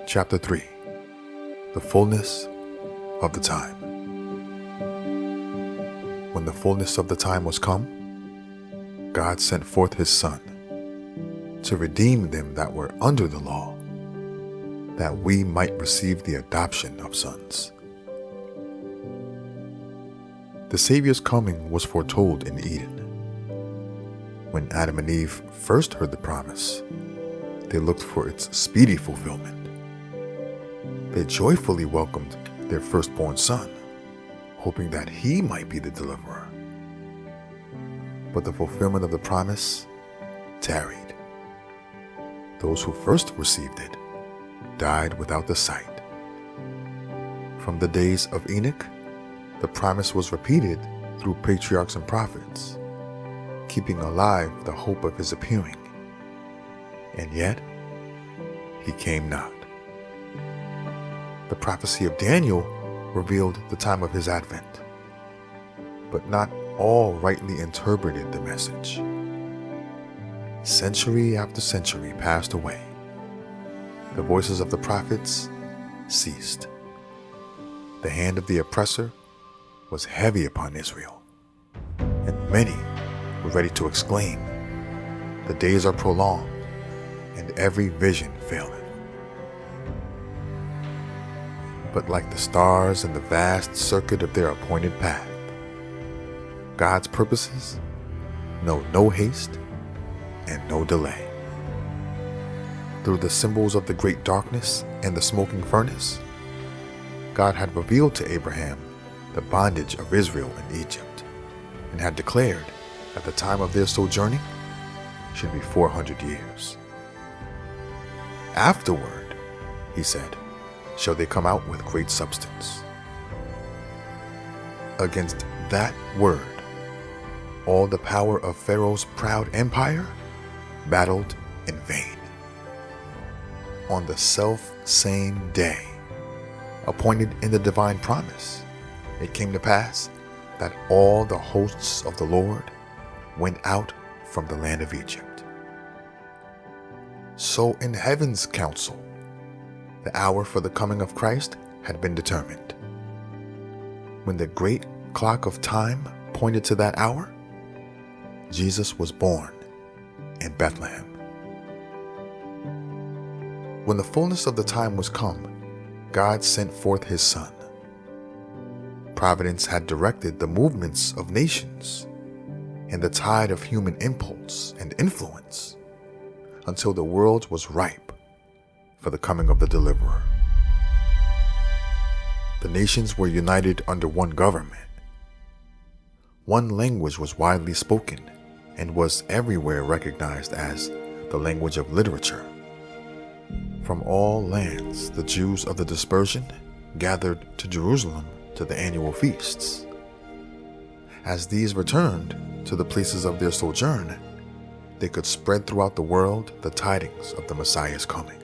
Chapter 3. The Fullness of the Time. When the fullness of the time was come, God sent forth his Son to redeem them that were under the law, that we might receive the adoption of sons. The Savior's coming was foretold in Eden. When Adam and Eve first heard the promise, they looked for its speedy fulfillment. They joyfully welcomed their firstborn son, hoping that he might be the deliverer. But the fulfillment of the promise tarried. Those who first received it died without the sight. From the days of Enoch, the promise was repeated through patriarchs and prophets, keeping alive the hope of his appearing. And yet, he came not. The prophecy of Daniel revealed the time of his advent, but not all rightly interpreted the message. Century after century passed away. The voices of the prophets ceased. The hand of the oppressor was heavy upon Israel, and many were ready to exclaim, "The days are prolonged, and every vision faileth." But like the stars in the vast circuit of their appointed path, God's purposes know no haste and no delay. Through the symbols of the great darkness and the smoking furnace, God had revealed to Abraham the bondage of Israel in Egypt, and had declared that the time of their sojourning should be 400 years. Afterward, he said, shall they come out with great substance. Against that word, all the power of Pharaoh's proud empire battled in vain. On the self-same day, appointed in the divine promise, it came to pass that all the hosts of the Lord went out from the land of Egypt. So in heaven's council, the hour for the coming of Christ had been determined. When the great clock of time pointed to that hour, Jesus was born in Bethlehem. When the fullness of the time was come, God sent forth his Son. Providence had directed the movements of nations and the tide of human impulse and influence until the world was ripe for the coming of the deliverer. The nations were united under one government. One language was widely spoken and was everywhere recognized as the language of literature. From all lands, the Jews of the dispersion gathered to Jerusalem to the annual feasts. As these returned to the places of their sojourn, they could spread throughout the world the tidings of the Messiah's coming.